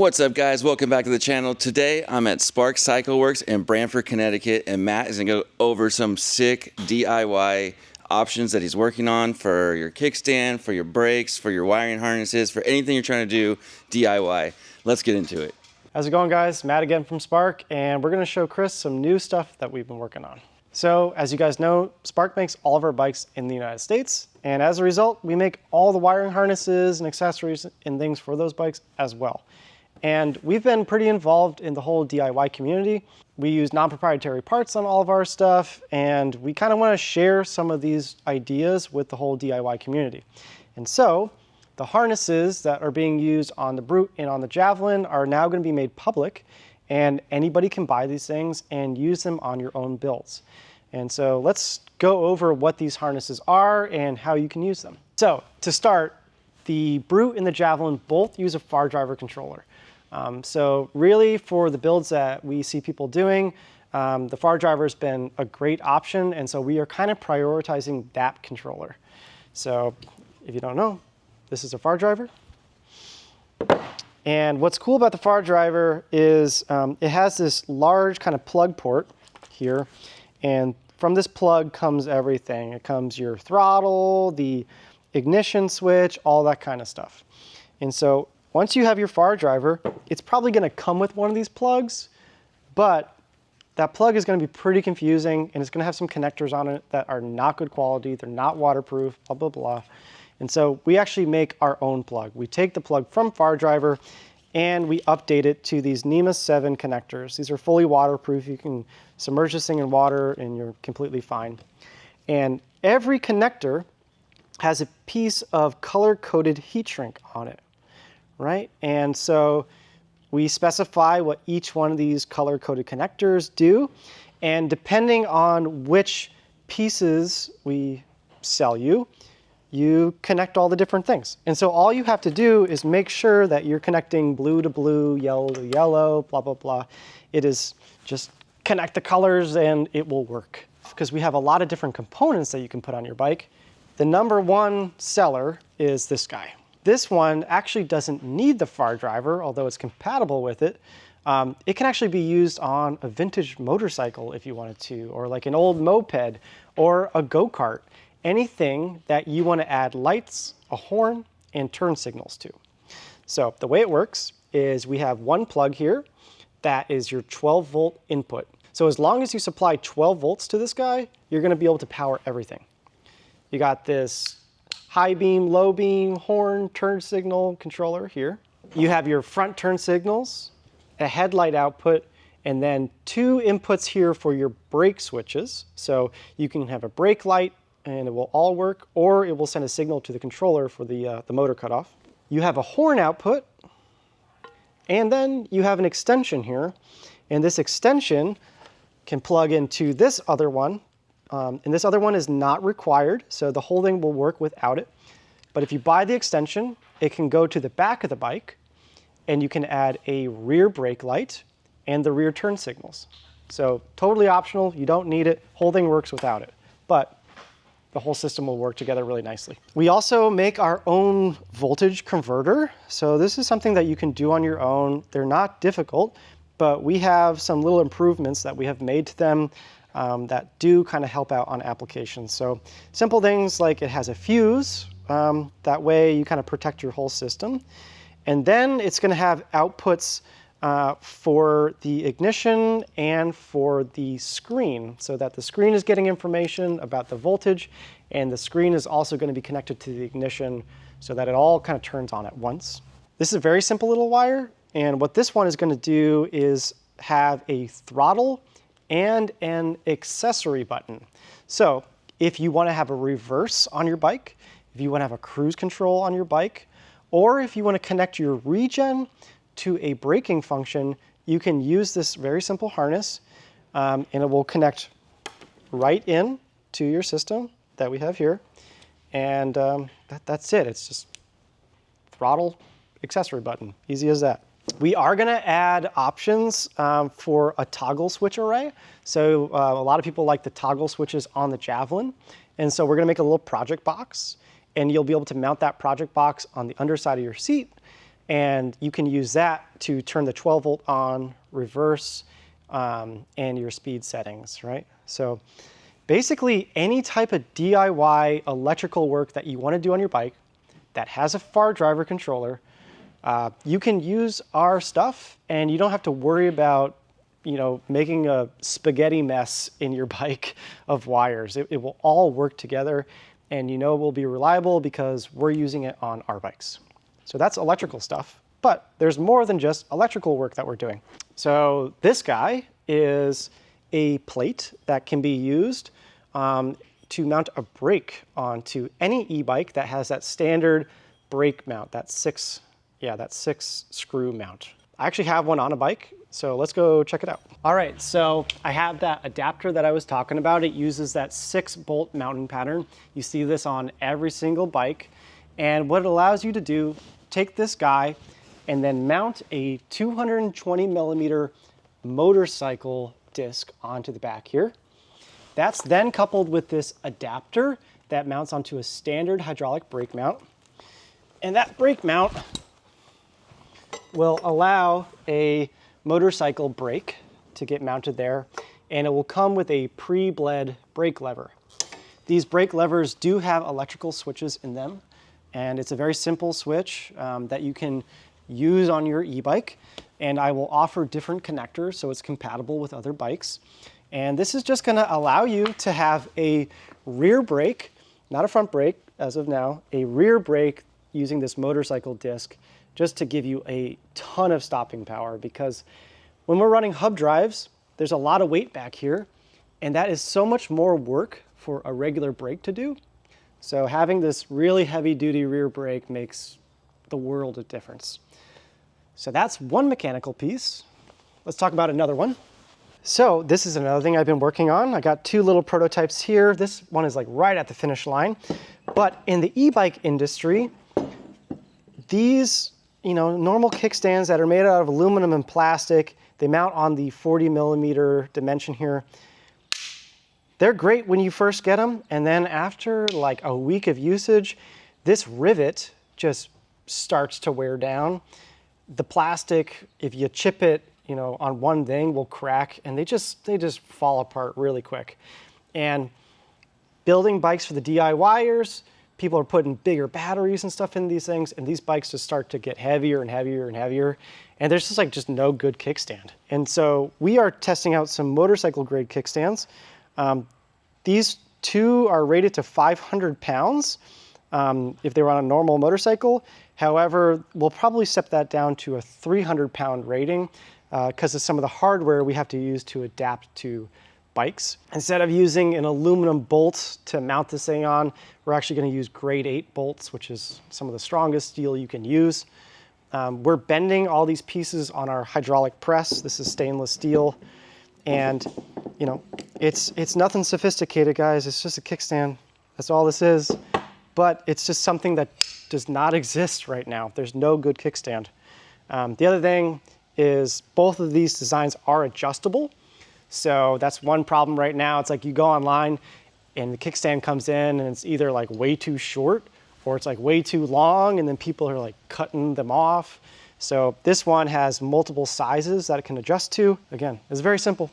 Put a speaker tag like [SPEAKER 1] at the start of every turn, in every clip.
[SPEAKER 1] What's up, guys? Welcome back to the channel. Today I'm at Spark Cycleworks in Branford, Connecticut, and Matt is gonna go over some sick DIY options that he's working on for your kickstand, for your brakes, for your wiring harnesses, for anything you're trying to do DIY. Let's get into it.
[SPEAKER 2] How's it going, guys? Matt again from Spark, and we're gonna show Chris some new stuff that we've been working on. So, as you guys know, Spark makes all of our bikes in the United States, and as a result, we make all the wiring harnesses and accessories and things for those bikes as well. And we've been pretty involved in the whole DIY community. We use non-proprietary parts on all of our stuff, and we kind of want to share some of these ideas with the whole DIY community. And so, the harnesses that are being used on the Brute and on the Javelin are now going to be made public, and anybody can buy these things and use them on your own builds. And so let's go over what these harnesses are and how you can use them. So to start, the Brute and the Javelin both use a far driver controller. So really for the builds that we see people doing, the far driver has been a great option, and so we are kind of prioritizing that controller. So if you don't know, this is a far driver. And what's cool about the far driver is it has this large kind of plug port here, and from this plug comes everything. It comes your throttle, the ignition switch, all that kind of stuff. And so once you have your far driver, it's probably going to come with one of these plugs, but that plug is going to be pretty confusing, and it's going to have some connectors on it that are not good quality, they're not waterproof, blah, blah, blah. And so we actually make our own plug. We take the plug from far driver and we update it to these NEMA 7 connectors. These are fully waterproof. You can submerge this thing in water and you're completely fine. And every connector has a piece of color-coded heat shrink on it, right? And so we specify what each one of these color-coded connectors do, and depending on which pieces we sell you, you connect all the different things. And so all you have to do is make sure that you're connecting blue to blue, yellow to yellow, blah, blah, blah. It is just connect the colors and it will work. Because we have a lot of different components that you can put on your bike. The #1 seller is this guy. This one actually doesn't need the far driver, although it's compatible with it. It can actually be used on a vintage motorcycle if you wanted to, or like an old moped, or a go-kart. Anything that you want to add lights, a horn, and turn signals to. So the way it works is we have one plug here that is your 12-volt input. So as long as you supply 12 volts to this guy, you're going to be able to power everything. You got this high beam, low beam, horn, turn signal controller here. You have your front turn signals, a headlight output, and then 2 inputs here for your brake switches. So you can have a brake light and it will all work, or it will send a signal to the controller for the motor cutoff. You have a horn output, and then you have an extension here, and this extension can plug into this other one, and this other one is not required, so the whole thing will work without it. But if you buy the extension, it can go to the back of the bike, and you can add a rear brake light and the rear turn signals. So totally optional, you don't need it, whole thing works without it. But the whole system will work together really nicely. We also make our own voltage converter. So this is something that you can do on your own. They're not difficult, but we have some little improvements that we have made to them that do kind of help out on applications. So simple things like it has a fuse. That way you kind of protect your whole system. And then it's going to have outputs for the ignition and for the screen, so that the screen is getting information about the voltage, and the screen is also going to be connected to the ignition so that it all kind of turns on at once. This is a very simple little wire, and what this one is going to do is have a throttle and an accessory button. So if you want to have a reverse on your bike, if you want to have a cruise control on your bike, or if you want to connect your regen to a braking function, you can use this very simple harness, and it will connect right in to your system that we have here. And that's it. It's just throttle, accessory button, easy as that. We are going to add options for a toggle switch array. So a lot of people like the toggle switches on the Javelin. And so we're going to make a little project box, and you'll be able to mount that project box on the underside of your seat. and you can use that to turn the 12 volt on, reverse, and your speed settings, right? So basically any type of DIY electrical work that you want to do on your bike that has a far driver controller, you can use our stuff and you don't have to worry about, you know, making a spaghetti mess in your bike of wires. It will all work together, and you know it will be reliable because we're using it on our bikes. So that's electrical stuff, but there's more than just electrical work that we're doing. So this guy is a plate that can be used to mount a brake onto any e-bike that has that standard brake mount, that six screw mount. I actually have one on a bike, so let's go check it out. All right, so I have that adapter that I was talking about. It uses that 6-bolt mounting pattern. You see this on every single bike. And what it allows you to do, take this guy and then mount a 220 millimeter motorcycle disc onto the back here. That's then coupled with this adapter that mounts onto a standard hydraulic brake mount. And that brake mount will allow a motorcycle brake to get mounted there, and it will come with a pre-bled brake lever. These brake levers do have electrical switches in them, and it's a very simple switch that you can use on your e-bike, and I will offer different connectors so it's compatible with other bikes. And this is just going to allow you to have a rear brake, not a front brake as of now, a rear brake using this motorcycle disc, just to give you a ton of stopping power, because when we're running hub drives, there's a lot of weight back here, and that is so much more work for a regular brake to do. So having this really heavy duty rear brake makes the world of difference. So that's one mechanical piece. Let's talk about another one. So this is another thing I've been working on. I got 2 little prototypes here. This one is like right at the finish line. But in the e-bike industry, these, you know, normal kickstands that are made out of aluminum and plastic, they mount on the 40 millimeter dimension here. They're great when you first get them, and then after like a week of usage, this rivet just starts to wear down. The plastic, if you chip it, you know, on one thing, will crack, and they just fall apart really quick. And building bikes for the DIYers, people are putting bigger batteries and stuff in these things, and these bikes just start to get heavier and heavier and heavier, and there's just no good kickstand. And so we are testing out some motorcycle grade kickstands. These 2 are rated to 500 pounds if they were on a normal motorcycle. However, we'll probably step that down to a 300 pound rating because of some of the hardware we have to use to adapt to bikes. Instead of using an aluminum bolt to mount this thing on, we're actually going to use grade 8 bolts, which is some of the strongest steel you can use. We're bending all these pieces on our hydraulic press. This is stainless steel, and you know, it's nothing sophisticated, guys. It's just a kickstand. That's all this is. But it's just something that does not exist right now. There's no good kickstand. The other thing is both of these designs are adjustable. So that's one problem right now. It's like you go online and the kickstand comes in and it's either like way too short or it's like way too long, and then people are like cutting them off. So this one has multiple sizes that it can adjust to. Again, it's very simple.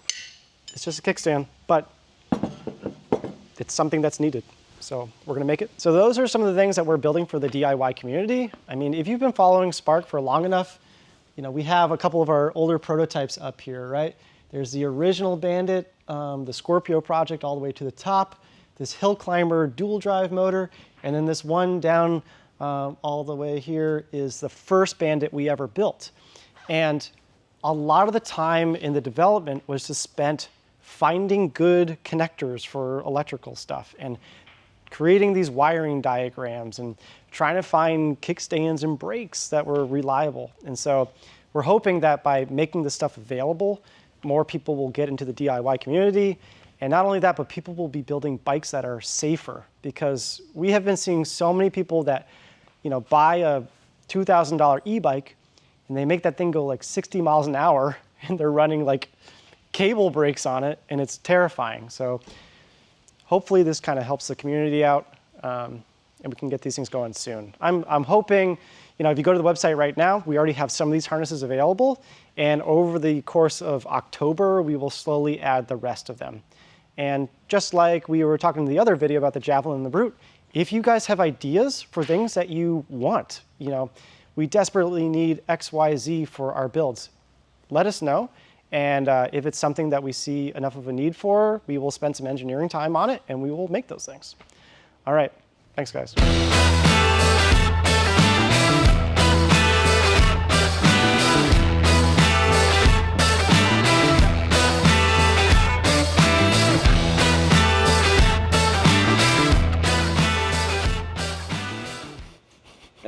[SPEAKER 2] It's just a kickstand, but it's something that's needed. So we're gonna make it. So those are some of the things that we're building for the DIY community. I mean, if you've been following Spark for long enough, you know, we have a couple of our older prototypes up here, right? There's the original Bandit, the Scorpio project all the way to the top, this Hill Climber dual drive motor, and then this one down all the way here is the first Bandit we ever built. And a lot of the time in the development was just spent finding good connectors for electrical stuff and creating these wiring diagrams and trying to find kickstands and brakes that were reliable. And so we're hoping that by making this stuff available, more people will get into the DIY community. And not only that, but people will be building bikes that are safer, because we have been seeing so many people that, you know, buy a $2,000 e-bike and they make that thing go like 60 miles an hour and they're running like cable brakes on it, and it's terrifying. So hopefully this kind of helps the community out, and we can get these things going soon. I'm hoping, if you go to the website right now, we already have some of these harnesses available. And over the course of October, we will slowly add the rest of them. And just like we were talking in the other video about the Javelin and the Brute, if you guys have ideas for things that you want, we desperately need X, Y, Z for our builds, let us know. And if it's something that we see enough of a need for, we will spend some engineering time on it and we will make those things. All right, thanks guys.